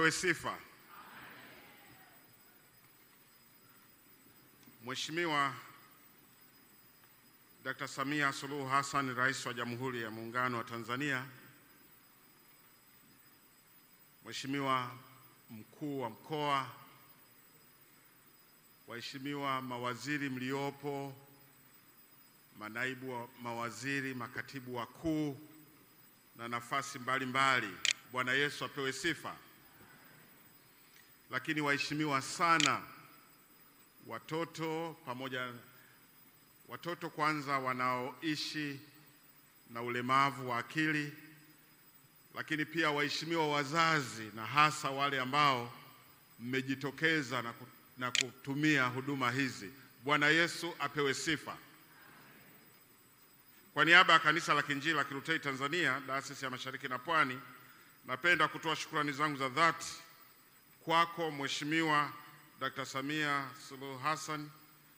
apewe sifa. Mheshimiwa Dr. Samia Suluhu Hassan, Rais wa Jamhuri ya Muungano wa Tanzania, Mheshimiwa Mkuu wa Mkoa, waheshimiwa mawaziri mliopo, manaibu wa mawaziri, makatibu wakuu na nafasi mbalimbali, Bwana Yesu apewe sifa. Lakini waheshimiwa sana watoto kwanza wanaoishi na ulemavu wa akili, lakini pia waheshimiwa wazazi na hasa wale ambao mmejitokeza na kutumia huduma hizi. Bwana Yesu apewe sifa. Kwa niaba ya Kanisa la Kiinjili la Kilutheri Tanzania, Dayosisi ya Mashariki na Pwani, napenda kutoa shukrani zangu za dhati kwako Mheshimiwa Dr. Samia Suluhu Hassan,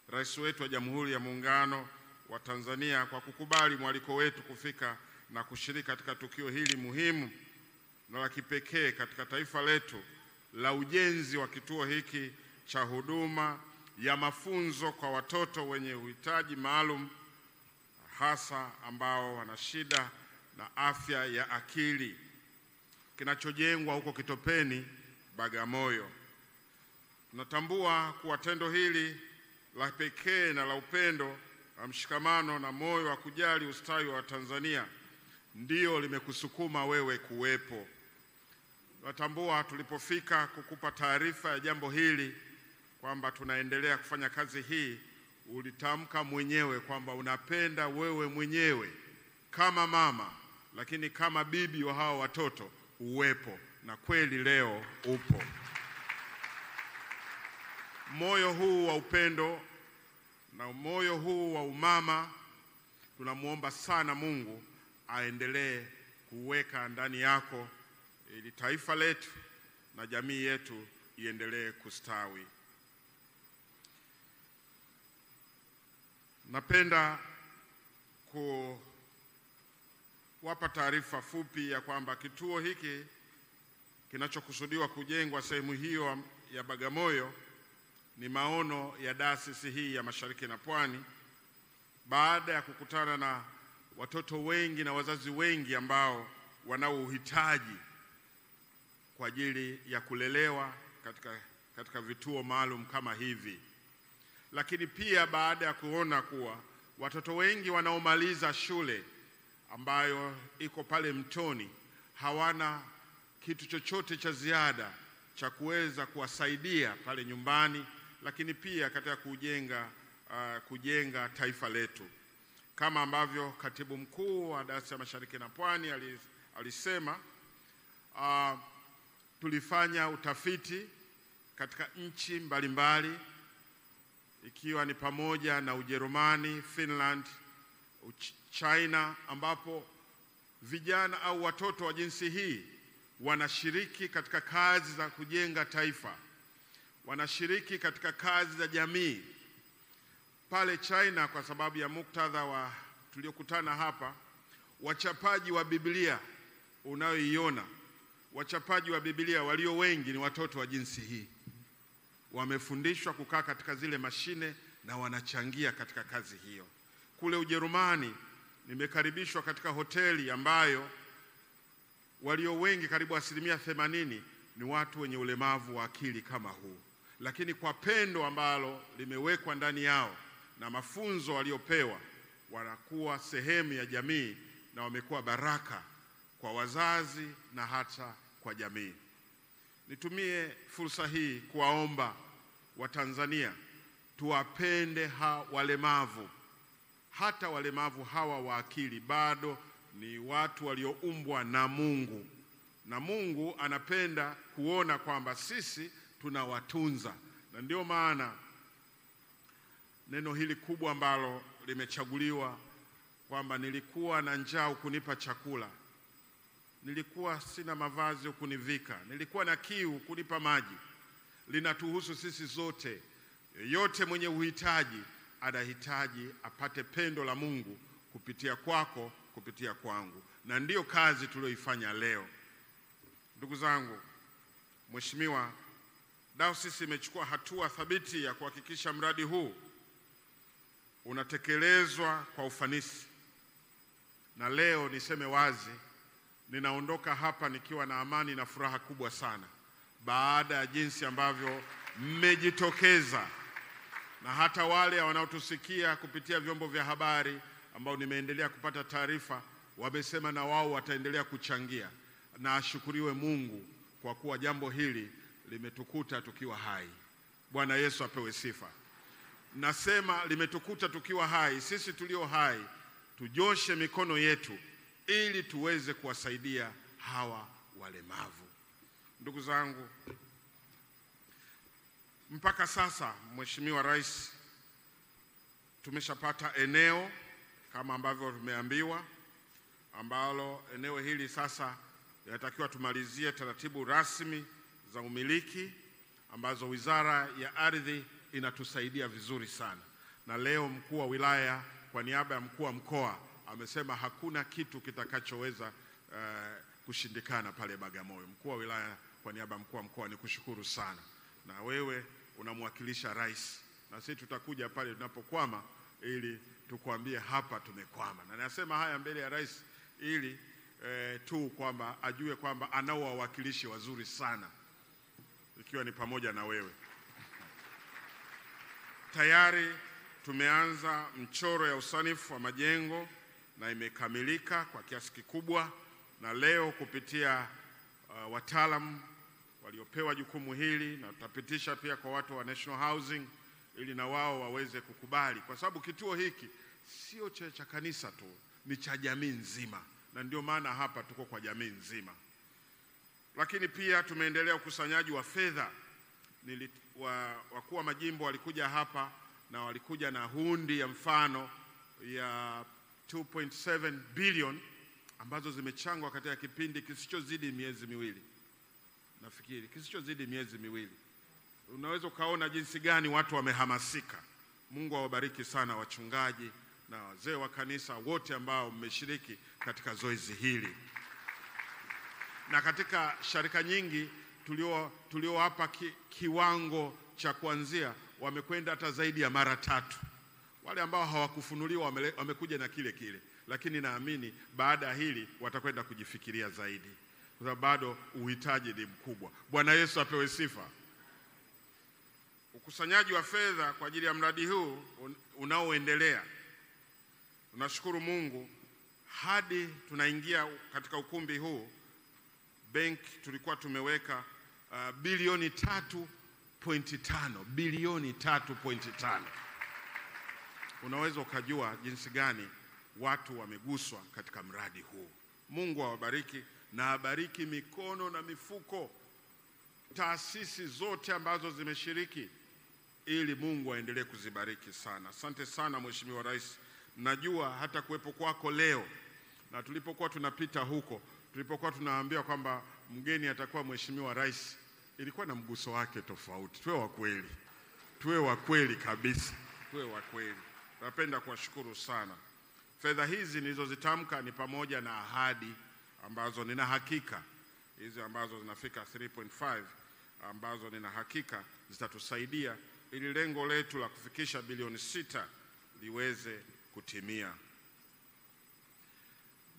Rais wetu wa Jamhuri ya Muungano wa Tanzania, kwa kukubali mwaliko wetu kufika na kushiriki katika tukio hili muhimu na la kipekee katika taifa letu la ujenzi wa kituo hiki cha huduma ya mafunzo kwa watoto wenye uhitaji maalum, hasa ambao wana shida na afya ya akili, kinachojengwa huko Kitopeni, Bagamoyo. Tunatambua kuwa tendo hili la pekee na la upendo na mshikamano na moyo wa kujali ustawi wa Tanzania ndio limekusukuma wewe kuwepo. Tunatambua tulipofika kukupa taarifa ya jambo hili kwamba tunaendelea kufanya kazi hii, ulitamka mwenyewe kwamba unapenda wewe mwenyewe kama mama, lakini kama bibi wa hao watoto uwepo, na kweli leo upo. Moyo huu wa upendo na moyo huu wa umama, tunamuomba sana Mungu aendelee kuweka ndani yako ili taifa letu na jamii yetu iendelee kustawi. Napenda kuwapa taarifa fupi ya kwamba kituo hiki kinachokusudiwa kujengwa sehemu hiyo ya Bagamoyo ni maono ya Dayosisi hii ya Mashariki na Pwani, baada ya kukutana na watoto wengi na wazazi wengi ambao wanao uhitaji kwa ajili ya kulelewa katika vituo maalum kama hivi. Lakini pia baada ya kuona kuwa watoto wengi wanaomaliza shule ambayo iko pale Mtoni hawana kitu chochote cha ziada cha kuweza kuwasaidia pale nyumbani, lakini pia katika kujenga taifa letu. Kama ambavyo Katibu Mkuu wa Dayosisi ya Mashariki na Pwani alisema, tulifanya utafiti katika nchi mbalimbali ikiwa ni pamoja na Ujerumani, Finland, China, ambapo vijana au watoto wa jinsi hii wanashiriki katika kazi za kujenga taifa, wanashiriki katika kazi za jamii. Pale China, kwa sababu ya muktadha wa tuliokutana hapa, wachapaji wa Biblia unayoiona, wachapaji wa Biblia walio wengi ni watoto wa jinsi hii. Wamefundishwa kukaa katika zile mashine na wanachangia katika kazi hiyo. Kule Ujerumani nimekaribishwa katika hoteli ambayo walio wengi, karibu 80%, ni watu wenye ulemavu wa akili kama huu, lakini kwa pendo ambalo limewekwa ndani yao na mafunzo waliopewa, wanakuwa sehemu ya jamii na wamekuwa baraka kwa wazazi na hata kwa jamii. Nitumie fursa hii kuwaomba Watanzania tuwapende walemavu. Hata walemavu hawa wa akili bado ni watu walioumbwa na Mungu, na Mungu anapenda kuona kwamba sisi tunawatunza. Na ndio maana neno hili kubwa ambalo limechaguliwa kwamba nilikuwa na njaa ukunipa chakula, nilikuwa sina mavazi ukunivika, nilikuwa na kiu kunipa maji, linatuhusu sisi zote. Yeyote mwenye uhitaji anahitaji apate pendo la Mungu kupitia kwako, kupitia kwangu, na ndiyo kazi tulioifanya leo. Ndugu zangu, Mheshimiwa, Dayosisi imechukua hatua thabiti ya kuhakikisha mradi huu unatekelezwa kwa ufanisi. Na leo niseme wazi, ninaondoka hapa nikiwa na amani na furaha kubwa sana, baada ya jinsi ambavyo mmejitokeza, na hata wale wanaotusikia kupitia vyombo vya habari ambao nimeendelea kupata taarifa wamesema na wao wataendelea kuchangia. Na ashukuriwe Mungu kwa kuwa jambo hili limetukuta tukiwa hai. Bwana Yesu apewe sifa. Nasema limetukuta tukiwa hai. Sisi tulio hai tujoshe mikono yetu ili tuweze kuwasaidia hawa walemavu. Ndugu zangu, mpaka sasa Mheshimiwa Rais, tumeshapata eneo kama ambavyo tumeambiwa, ambalo eneo hili sasa inatakiwa tumalizie taratibu rasmi za umiliki ambazo Wizara ya Ardhi inatusaidia vizuri sana. Na leo mkuu wa wilaya kwa niaba ya mkuu wa mkoa amesema hakuna kitu kitakachoweza kushindikana pale Bagamoyo. Mkuu wa wilaya kwa niaba ya mkuu wa mkoa, nikushukuru sana. Na wewe unamwakilisha rais, na sisi tutakuja pale tunapokwama ili tukwambie hapa tumekwama. Na nasema haya mbele ya rais ili tu kwamba ajue kwamba anao wawakilishi wazuri sana, ikiwa ni pamoja na wewe. Tayari tumeanza mchoro ya usanifu wa majengo na imekamilika kwa kiasi kikubwa, na leo kupitia wataalamu waliopewa jukumu hili, na tutapitisha pia kwa watu wa National Housing ili na wao waweze kukubali, kwa sababu kituo hiki sio cha kanisa tu, ni cha jamii nzima, na ndio maana hapa tuko kwa jamii nzima. Lakini pia tumeendelea ukusanyaji wa fedha. Wakuu wa majimbo walikuja hapa na walikuja na hundi ya mfano ya 2.7 billion ambazo zimechangwa katika kipindi kisichozidi miezi miwili. Nafikiri kisichozidi miezi miwili. Unaweza ukaona jinsi gani watu wamehamasika. Mungu awabariki sana wachungaji na wazee wa kanisa wote ambao mmeshiriki katika zoezi hili. Na katika sharika nyingi tulio hapa kiwango cha kuanzia wamekwenda hata zaidi ya mara 3. Wale ambao hawakufunuliwa wamekuja na kile, lakini naamini baada ya hili watakwenda kujifikiria zaidi, kwa sababu bado uhitaji ni mkubwa. Bwana Yesu apewe sifa. Ukusanyaji wa fedha kwa ajili ya mradi huu unaoendelea. Tunashukuru Mungu, hadi tunaingia katika ukumbi huu benki tulikuwa tumeweka bilioni 3.5, bilioni 3.5. Unaweza ukajua jinsi gani watu wameguswa katika mradi huu. Mungu awabariki na abariki mikono na mifuko, taasisi zote ambazo zimeshiriki, ili Mungu aendelee kuzibariki sana. Asante sana Mheshimiwa Rais. Najua hata kuwepo kwako leo, na tulipokuwa tunapita huko, tulipokuwa tunaambia kwamba mgeni atakuwa Mheshimiwa Rais, ilikuwa na mguso wake tofauti. Tuwe wa kweli kabisa, tuwe wa kweli. Napenda kuwashukuru sana. Fedha hizi nilizozitamka ni pamoja na ahadi ambazo nina hakika hizi ambazo zinafika 3.5 ambazo nina hakika zitatusaidia ili lengo letu la kufikisha bilioni 6 liweze kutimia.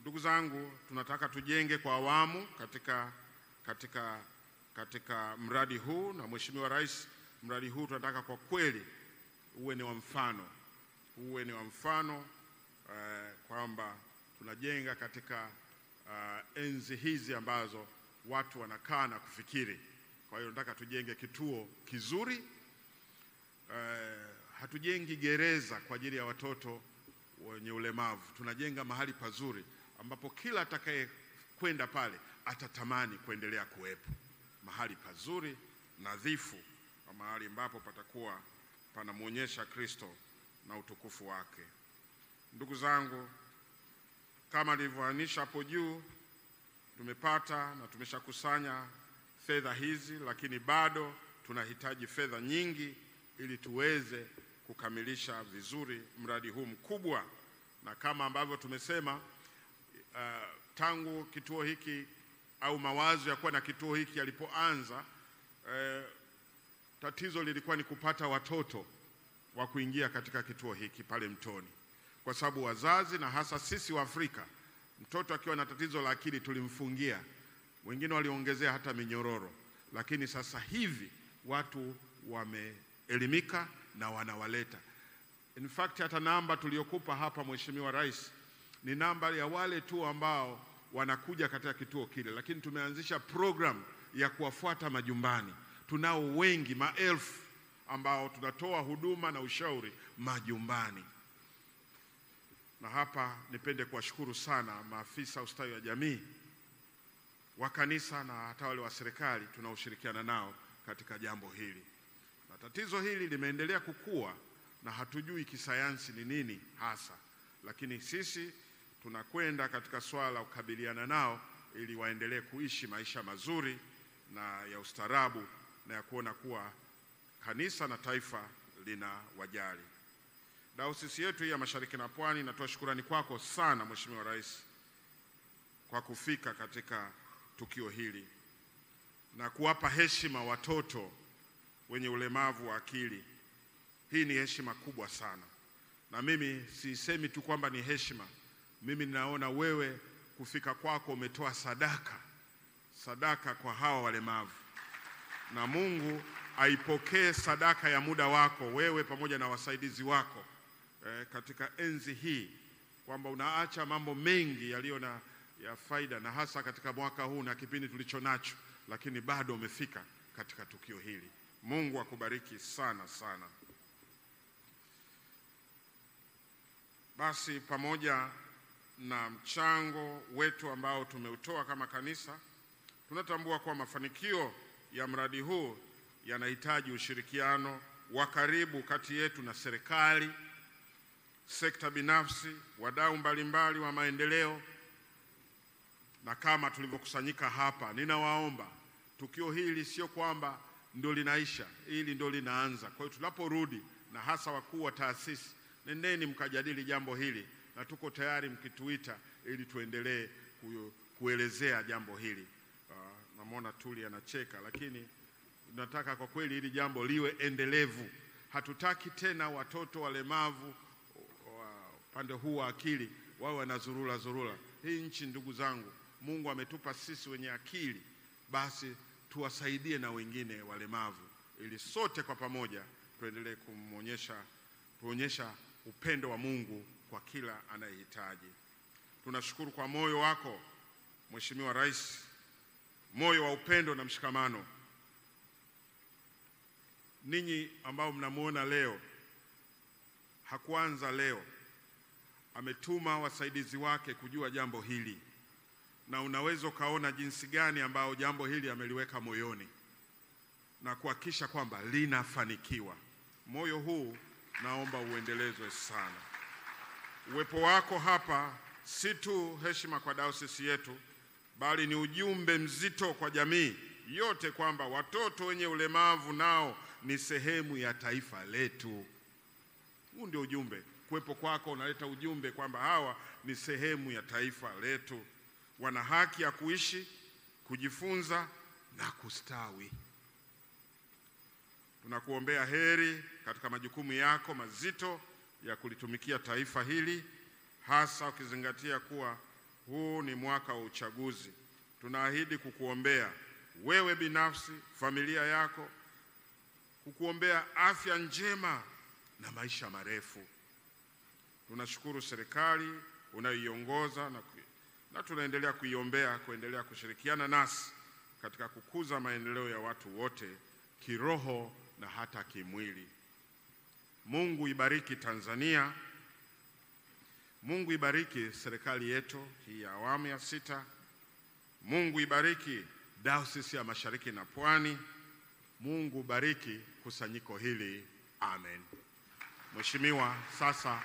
Ndugu zangu, tunataka tujenge kwa awamu katika mradi huu, na Mheshimiwa Rais, mradi huu tunataka kwa kweli uwe ni wa mfano, kwamba tunajenga katika enzi hizi ambazo watu wanakaa na kufikiri. Kwa hiyo nataka tujenge kituo kizuri. Hatujengi gereza kwa ajili ya watoto wenye ulemavu. Tunajenga mahali pazuri ambapo kila atakaye kwenda pale atatamani kuendelea kuwepo. Mahali pazuri, nadhifu, mahali ambapo patakuwa panamuonyesha Kristo na utukufu wake. Ndugu zangu, kama nilivyoanisha hapo juu, tumepata na tumeshakusanya fedha hizi, lakini bado tunahitaji fedha nyingi ili tuweze kukamilisha vizuri mradi huu mkubwa. Na kama ambavyo tumesema, tangu kituo hiki au mawazo ya kuwa na kituo hiki yalipoanza, tatizo lilikuwa ni kupata watoto wa kuingia katika kituo hiki pale Mtoni, kwa sababu wazazi na hasa sisi wa Afrika, mtoto akiwa na tatizo la akili tulimfungia, wengine waliongezea hata minyororo. Lakini sasa hivi watu wameelimika na wanawaleta. In fact hata namba tuliyokupa hapa Mheshimiwa Rais ni namba ya wale tu ambao wanakuja katika kituo kile, lakini tumeanzisha program ya kuwafuata majumbani. Tunao wengi, maelfu, ambao tunatoa huduma na ushauri majumbani. Na hapa nipende kuwashukuru sana maafisa ustawi wa jamii wa kanisa na hata wale wa serikali tunaoshirikiana nao katika jambo hili. Na tatizo hili limeendelea kukua na hatujui kisayansi ni nini hasa, lakini sisi tunakwenda katika swala la kukabiliana nao ili waendelee kuishi maisha mazuri na ya ustaarabu na ya kuona kuwa kanisa na taifa lina wajali. Dayosisi yetu ya Mashariki na Pwani natoa shukrani kwako sana Mheshimiwa Rais kwa kufika katika tukio hili na kuwapa heshima watoto wenye ulemavu wa akili. Hii ni heshima kubwa sana, na mimi sisemi tu kwamba ni heshima. Mimi ninaona wewe kufika kwako umetoa sadaka kwa hawa walemavu, na Mungu aipokee sadaka ya muda wako wewe pamoja na wasaidizi wako katika enzi hii, kwamba unaacha mambo mengi yaliyo na ya faida, na hasa katika mwaka huu na kipindi tulicho nacho, lakini bado umefika katika tukio hili. Mungu akubariki sana sana. Basi pamoja na mchango wetu ambao tumeutoa kama kanisa, tunatambua kwa mafanikio ya mradi huu yanahitaji ushirikiano wa karibu kati yetu na serikali, sekta binafsi, wadau mbalimbali wa maendeleo. Na kama tulivyokusanyika hapa, ninawaomba tukio hili sio kwamba ndio linaisha, hili ndio linaanza. Kwa hiyo tunaporudi, na hasa wakuu wa taasisi, nendeni mkajadili jambo hili, na tuko tayari mkituita ili tuendelee kuelezea jambo hili. Namwona Tuli anacheka, lakini tunataka kwa kweli hili jambo liwe endelevu. Hatutaki tena watoto walemavu upande huu wa akili wawe wanazurura. Hii nchi, ndugu zangu, Mungu ametupa sisi wenye akili, basi tuwasaidie na wengine walemavu, ili sote kwa pamoja tuendelee tuonyesha upendo wa Mungu kwa kila anayehitaji. Tunashukuru kwa moyo wako Mheshimiwa Rais, moyo wa upendo na mshikamano. Ninyi ambao mnamuona leo, hakuanza leo. Ametuma wasaidizi wake kujua jambo hili, na unaweza ukaona jinsi gani ambao jambo hili ameliweka moyoni na kuhakikisha kwamba linafanikiwa. Moyo huu naomba uendelezwe sana. Uwepo wako hapa si tu heshima kwa dayosisi yetu, bali ni ujumbe mzito kwa jamii yote kwamba watoto wenye ulemavu nao ni sehemu ya taifa letu. Huu ndio ujumbe. Kuwepo kwako unaleta ujumbe kwamba hawa ni sehemu ya taifa letu. Wana haki ya kuishi, kujifunza na kustawi. Tunakuombea heri katika majukumu yako mazito ya kulitumikia taifa hili, hasa ukizingatia kuwa huu ni mwaka wa uchaguzi. Tunaahidi kukuombea wewe binafsi, familia yako, kukuombea afya njema na maisha marefu. Tunashukuru serikali unayoiongoza na tunaendelea kuiombea kuendelea kushirikiana nasi katika kukuza maendeleo ya watu wote kiroho na hata kimwili. Mungu ibariki Tanzania. Mungu ibariki serikali yetu hii ya awamu ya 6. Mungu ibariki Dayosisi ya Mashariki na Pwani. Mungu bariki kusanyiko hili. Amen. Mheshimiwa, sasa